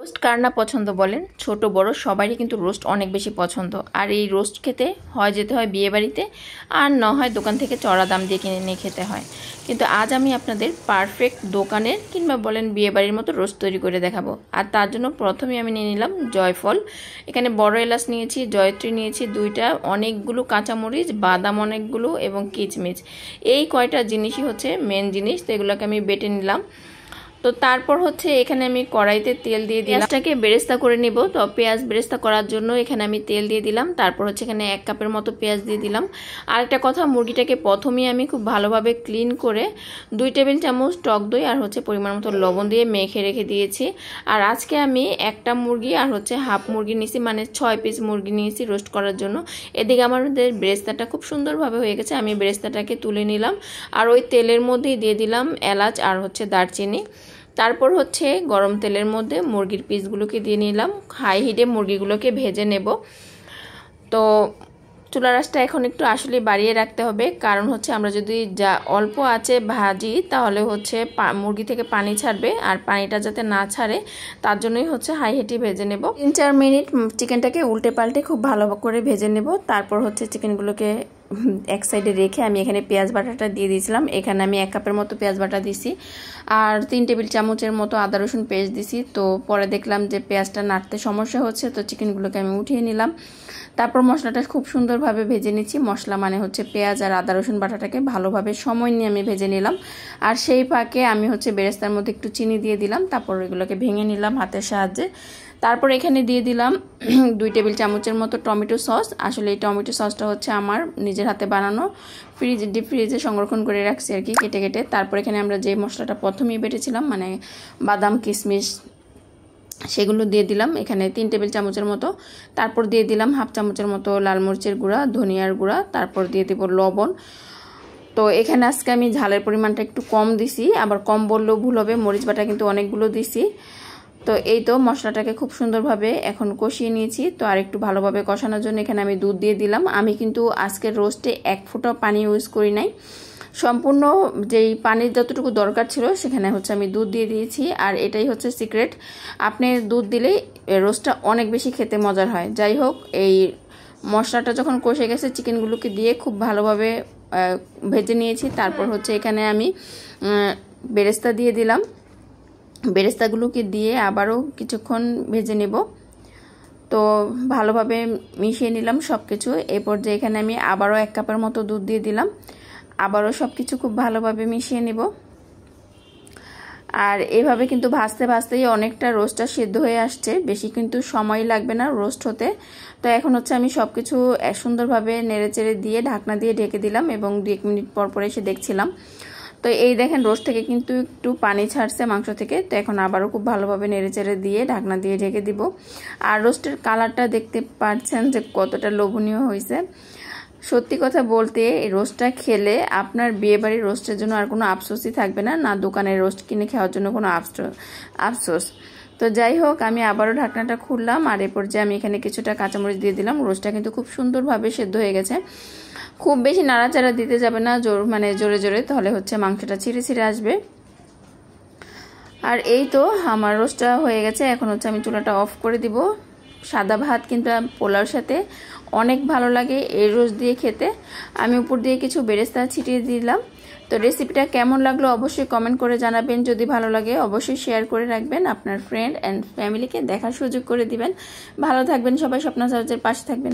Roast কার না পছন্দ বলেন, ছোট বড় সবারই কিন্তু রোস্ট অনেক বেশি পছন্দ। আর এই রোস্ট খেতে হয় যেতে হয় বিয়ে বাড়িতে, আর না হয় দোকান থেকে চড়া দাম দিয়ে কিনে নিয়ে খেতে হয়। কিন্তু আজ আমি আপনাদের পারফেক্ট দোকানের কিংবা বলেন বিয়ে বাড়ির মতো রোস্ট তৈরি করে দেখাবো। আর তার জন্য প্রথমে আমি নিয়ে নিলাম জয়ফল, এখানে বড় এলাচ নিয়েছি, জয়ত্রী নিয়েছি দুইটা, অনেকগুলো কাঁচামরিচ, বাদাম অনেকগুলো এবং কিচমিচ। এই কয়টা জিনিসই হচ্ছে মেন জিনিস, তো এগুলোকে আমি বেটে নিলাম। তো তারপর হচ্ছে এখানে আমি কড়াইতে তেল দিয়ে দিলাম, পেঁয়াজটাকে বেরেস্তা করে নিব। তো পেঁয়াজ বেরেস্তা করার জন্য এখানে আমি তেল দিয়ে দিলাম। তারপর হচ্ছে এখানে 1 কাপের মতো পেঁয়াজ দিয়ে দিলাম। আরেকটা কথা, মুরগিটাকে প্রথমেই আমি খুব ভালোভাবে ক্লিন করে 2 টেবিল চামচ টক দই আর হচ্ছে পরিমাণ মতো লবণ দিয়ে মেখে রেখে দিয়েছি। আর আজকে আমি একটা মুরগি আর হচ্ছে হাফ মুরগি নিয়েছি, মানে 6 পিস মুরগি নিয়েছি রোস্ট করার জন্য। এদিকে আমাদের বেরেস্তাটা খুব সুন্দরভাবে হয়ে গেছে, আমি বেরেস্তাটাকে তুলে নিলাম। আর ওই তেলের মধ্যেই দিয়ে দিলাম এলাচ আর হচ্ছে দারচিনি। তারপর হচ্ছে গরম তেলের মধ্যে মুরগির পিসগুলোকে দিয়ে নিলাম, হাই হিটে মুরগিগুলোকে ভেজে নেব। তো চুলার আঁচটা এখন একটু আসলে বাড়িয়ে রাখতে হবে, কারণ হচ্ছে আমরা যদি যা অল্প আছে ভাজি তাহলে হচ্ছে মুরগি থেকে পানি ছাড়বে, আর পানিটা যাতে না ছাড়ে তার জন্যই হচ্ছে হাই হিটে ভেজে নেব। 3-4 মিনিট চিকেনটাকে উল্টে পাল্টে খুব ভালো করে ভেজে নেব। তারপর হচ্ছে চিকেনগুলোকে এক সাইডে রেখে আমি এখানে পেঁয়াজ বাটাটা দিয়ে দিয়েছিলাম। এখানে আমি 1 কাপের মতো পেঁয়াজ বাটা দিছি আর 3 টেবিল চামচের মতো আদা রসুন পেস্ট দিছি। তো পরে দেখলাম যে পেঁয়াজটা নাড়তে সমস্যা হচ্ছে, তো চিকেনগুলোকে আমি উঠিয়ে নিলাম। তারপর মশলাটা খুব সুন্দরভাবে ভেজে নিচ্ছি। মশলা মানে হচ্ছে পেঁয়াজ আর আদা রসুন বাটাটাকে ভালোভাবে সময় নিয়ে আমি ভেজে নিলাম। আর সেই ফাঁকে আমি হচ্ছে বেরেস্তার মধ্যে একটু চিনি দিয়ে দিলাম। তারপর এগুলোকে ভেঙে নিলাম হাতের সাহায্যে। তারপর এখানে দিয়ে দিলাম 2 টেবিল চামচের মতো টমেটো সস। আসলে এই টমেটো সসটা হচ্ছে আমার নিজের হাতে বানানো, ডিপ ফ্রিজে সংরক্ষণ করে রাখছি আর কি, কেটে কেটে। তারপর এখানে আমরা যে মশলাটা প্রথমেই বেটেছিলাম, মানে বাদাম কিশমিশ, সেগুলো দিয়ে দিলাম এখানে 3 টেবিল চামচের মতো। তারপর দিয়ে দিলাম হাফ চামচের মতো লাল মরিচের গুঁড়া, ধনিয়ার গুঁড়া, তারপর দিয়ে দেব লবণ। তো এখানে আজকে আমি ঝালের পরিমাণটা একটু কম দিছি, আবার কম বললেও ভুল হবে, মরিচ বাটা কিন্তু অনেকগুলো দিছি। তো এই তো মশলাটাকে খুব সুন্দরভাবে এখন কষিয়ে নিয়েছি। তো আর একটু ভালোভাবে কষানোর জন্য এখানে আমি দুধ দিয়ে দিলাম। আমি কিন্তু আজকের রোস্টে 1 ফোঁটা পানি ইউজ করি নাই, সম্পূর্ণ যেই পানির যতটুকু দরকার ছিল সেখানে হচ্ছে আমি দুধ দিয়ে দিয়েছি। আর এটাই হচ্ছে সিক্রেট, আপনি দুধ দিলেই রোস্টটা অনেক বেশি খেতে মজার হয়। যাই হোক, এই মশলাটা যখন কষে গেছে চিকেনগুলোকে দিয়ে খুব ভালোভাবে ভেজে নিয়েছি। তারপর হচ্ছে এখানে আমি বেরেস্তা দিয়ে দিলাম। বেরেস্তাগুলোকে দিয়ে আবারও কিছুক্ষণ ভেজে নেব। তো ভালোভাবে মিশিয়ে নিলাম সব কিছু। এরপর যে এখানে আমি আবারও 1 কাপের মতো দুধ দিয়ে দিলাম, আবারও সব কিছু খুব ভালোভাবে মিশিয়ে নেব। আর এভাবে কিন্তু ভাজতে ভাজতেই অনেকটা রোস্টটা সিদ্ধ হয়ে আসছে, বেশি কিন্তু সময় লাগবে না রোস্ট হতে। তো এখন হচ্ছে আমি সব কিছু সুন্দরভাবে নেড়েচেড়ে দিয়ে ঢাকনা দিয়ে ঢেকে দিলাম এবং 2 মিনিট পর পর এসে দেখছিলাম। তো এই দেখেন রোস্ট থেকে কিন্তু একটু পানি ছাড়ছে মাংস থেকে। তো এখন আবারও খুব ভালোভাবে নেড়েচেড়ে দিয়ে ঢাকনা দিয়ে ঢেকে দিব। আর রোস্টের কালারটা দেখতে পাচ্ছেন যে কতটা লোভনীয় হয়েছে। সত্যি কথা বলতে এই রোস্টটা খেলে আপনার বিয়েবাড়ির রোস্টের জন্য আর কোনো আফসোসই থাকবে না, না দোকানের রোস্ট কিনে খাওয়ার জন্য কোনো আফসোস। তো যাই হোক, আমি আবারও ঢাকনাটা খুললাম আর এরপর যে আমি এখানে কিছুটা কাঁচামরিচ দিয়ে দিলাম। রোস্টটা কিন্তু খুব সুন্দরভাবে সেদ্ধ হয়ে গেছে। খুব বেশি নাড়াচাড়া দিতে যাবে না, জোরে জোরে, তাহলে হচ্ছে মাংসটা ছিঁড়ে ছিঁড়ে আসবে। আর এই তো আমার রোস্টটা হয়ে গেছে। এখন হচ্ছে আমি চুলাটা অফ করে দিব। সাদা ভাত কিন্তু পোলাওর সাথে অনেক ভালো লাগে এই রোস্ট দিয়ে খেতে। আমি উপর দিয়ে কিছু বেরেস্তা ছিটিয়ে দিলাম। তো রেসিপিটা কেমন লাগলো অবশ্যই কমেন্ট করে জানাবেন। যদি ভালো লাগে অবশ্যই শেয়ার করে রাখবেন, আপনার ফ্রেন্ড অ্যান্ড ফ্যামিলিকে দেখার সুযোগ করে দিবেন। ভালো থাকবেন সবাই, স্বপ্না সহজের পাশে থাকবেন।